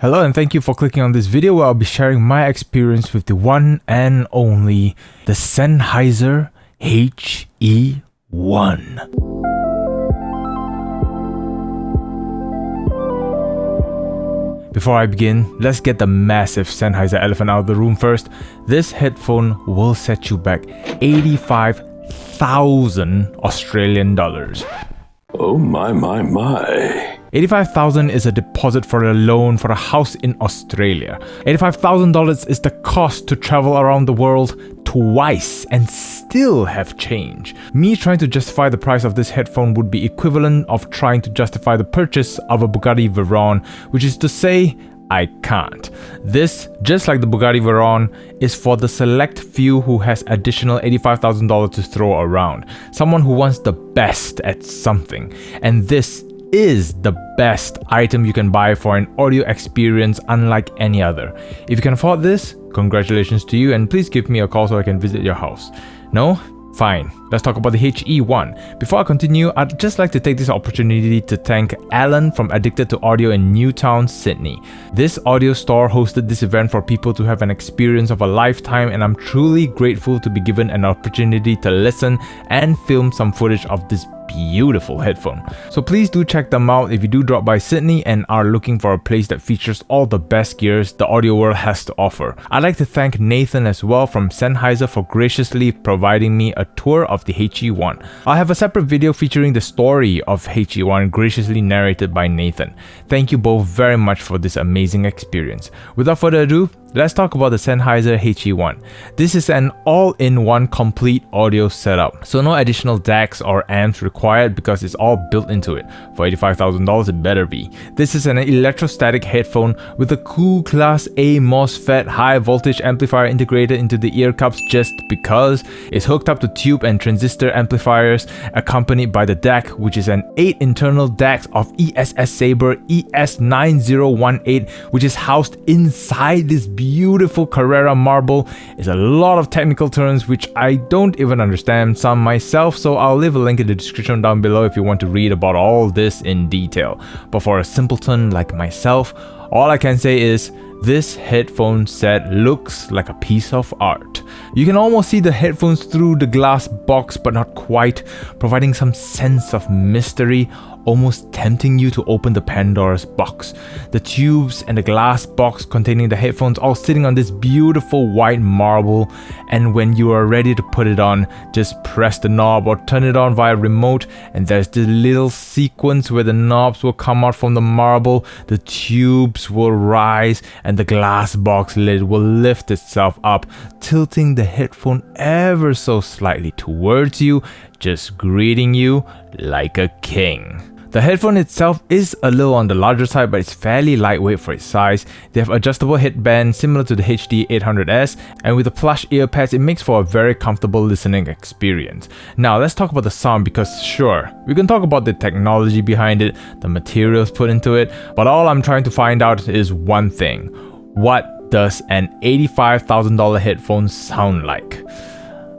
Hello and thank you for clicking on this video where I'll be sharing my experience with the one and only the Sennheiser HE-1. Before I begin, let's get the massive Sennheiser elephant out of the room first. This headphone will set you back 85,000 Australian dollars. Oh my. 85,000 is a deposit for a loan for a house in Australia. $85,000 is the cost to travel around the world twice and still have change. Me trying to justify the price of this headphone would be equivalent of trying to justify the purchase of a Bugatti Veyron, which is to say, I can't. This, just like the Bugatti Veyron, is for the select few who has additional $85,000 to throw around. Someone who wants the best at something. And this is the best item you can buy for an audio experience unlike any other. If you can afford this, congratulations to you, and please give me a call so I can visit your house. No? Fine. Let's talk about the HE-1. Before I continue, I'd just like to take this opportunity to thank Alan from Addicted to Audio in Newtown, Sydney. This audio store hosted this event for people to have an experience of a lifetime, and I'm truly grateful to be given an opportunity to listen and film some footage of this beautiful headphone. So please do check them out if you do drop by Sydney and are looking for a place that features all the best gears the audio world has to offer. I'd like to thank Nathan as well from Sennheiser for graciously providing me a tour of the HE-1. I'll have a separate video featuring the story of HE-1 graciously narrated by Nathan. Thank you both very much for this amazing experience. Without further ado, let's talk about the Sennheiser HE-1. This is an all-in-one complete audio setup, so no additional DACs or amps required because it's all built into it. For $85,000 it better be. This is an electrostatic headphone with a cool Class A MOSFET high voltage amplifier integrated into the ear cups just because. It's hooked up to tube and transistor amplifiers accompanied by the DAC, which is an 8 internal DACs of ESS Sabre ES9018, which is housed inside this beautiful Carrera marble. Is a lot of technical terms which I don't even understand some myself, so I'll leave a link in the description down below if you want to read about all this in detail. But for a simpleton like myself, all I can say is this headphone set looks like a piece of art. You can almost see the headphones through the glass box, but not quite, providing some sense of mystery, almost tempting you to open the Pandora's box. The tubes and the glass box containing the headphones all sitting on this beautiful white marble, and when you are ready to put it on, just press the knob or turn it on via remote, and there's this little sequence where the knobs will come out from the marble, the tubes will rise, and the glass box lid will lift itself up, tilting the headphone ever so slightly towards you, just greeting you like a king. The headphone itself is a little on the larger side, but it's fairly lightweight for its size. They have adjustable headband similar to the HD800S, and with the plush ear pads, it makes for a very comfortable listening experience. Now let's talk about the sound, because sure, we can talk about the technology behind it, the materials put into it, but all I'm trying to find out is one thing. What does an $85,000 headphone sound like?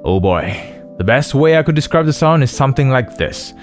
Oh boy. The best way I could describe the sound is something like this.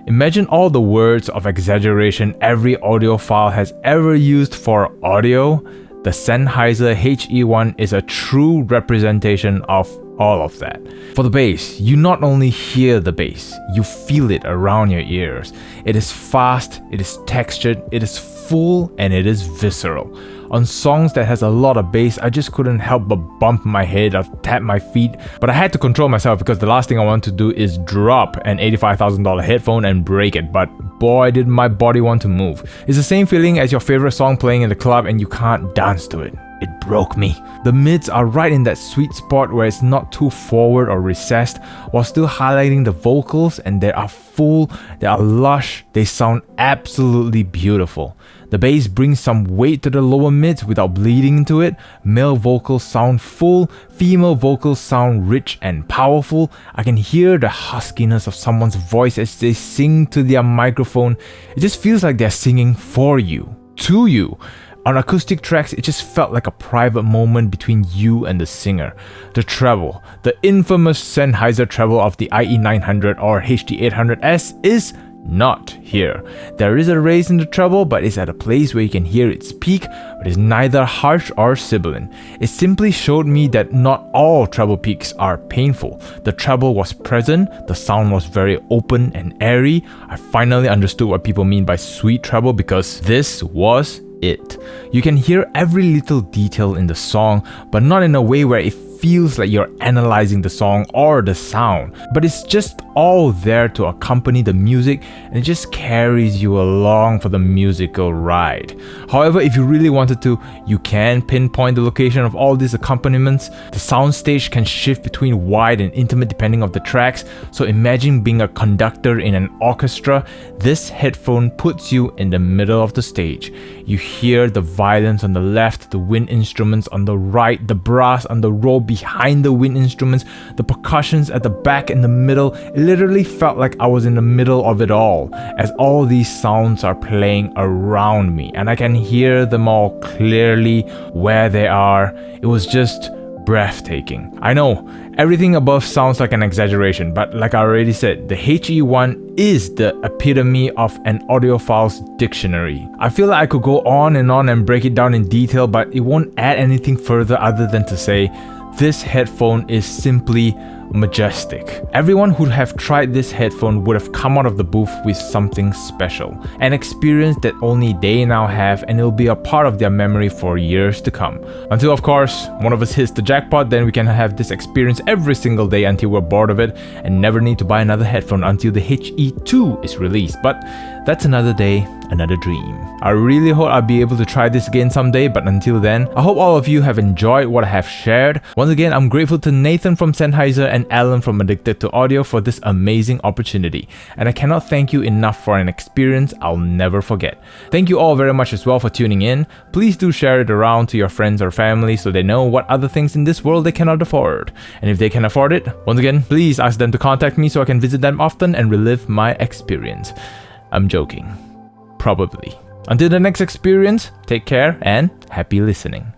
Imagine all the words of exaggeration every audiophile has ever used for audio. The Sennheiser HE-1 is a true representation of all of that. For the bass, you not only hear the bass, you feel it around your ears. It is fast, it is textured, it is full, and it is visceral. On songs that has a lot of bass, I just couldn't help but bump my head or tap my feet, but I had to control myself because the last thing I want to do is drop an $85,000 headphone and break it, but boy did my body want to move. It's the same feeling as your favorite song playing in the club and you can't dance to it. It broke me. The mids are right in that sweet spot where it's not too forward or recessed, while still highlighting the vocals, and they are full, they are lush, they sound absolutely beautiful. The bass brings some weight to the lower mids without bleeding into it. Male vocals sound full, female vocals sound rich and powerful. I can hear the huskiness of someone's voice as they sing to their microphone. It just feels like they're singing for you, to you. On acoustic tracks, it just felt like a private moment between you and the singer. The treble, the infamous Sennheiser treble of the IE900 or HD800S, is Not here. There is a raise in the treble, but it's at a place where you can hear its peak, but it's neither harsh or sibilant. It simply showed me that not all treble peaks are painful. The treble was present, the sound was very open and airy. I finally understood what people mean by sweet treble because this was it. You can hear every little detail in the song, but not in a way where it feels like you're analyzing the song or the sound, but it's just all there to accompany the music, and it just carries you along for the musical ride. However, if you really wanted to, you can pinpoint the location of all these accompaniments. The soundstage can shift between wide and intimate depending on the tracks, so imagine being a conductor in an orchestra. This headphone puts you in the middle of the stage. You hear the violins on the left, the wind instruments on the right, the brass on the row behind the wind instruments, the percussions at the back and the middle. It literally felt like I was in the middle of it all, as all these sounds are playing around me and I can hear them all clearly where they are. It was just breathtaking. I know, everything above sounds like an exaggeration, but like I already said, the HE-1 is the epitome of an audiophile's dictionary. I feel like I could go on and break it down in detail, but it won't add anything further other than to say this headphone is simply majestic. Everyone who have tried this headphone would have come out of the booth with something special, an experience that only they now have, and it'll be a part of their memory for years to come. Until, of course, one of us hits the jackpot, then we can have this experience every single day until we're bored of it and never need to buy another headphone until the HE-2 is released. But that's another day, another dream. I really hope I'll be able to try this again someday, but until then, I hope all of you have enjoyed what I have shared. Once again, I'm grateful to Nathan from Sennheiser and Alan from Addicted to Audio for this amazing opportunity, and I cannot thank you enough for an experience I'll never forget. Thank you all very much as well for tuning in. Please do share it around to your friends or family so they know what other things in this world they cannot afford. And if they can afford it, once again, please ask them to contact me so I can visit them often and relive my experience. I'm joking. Probably. Until the next experience, take care and happy listening.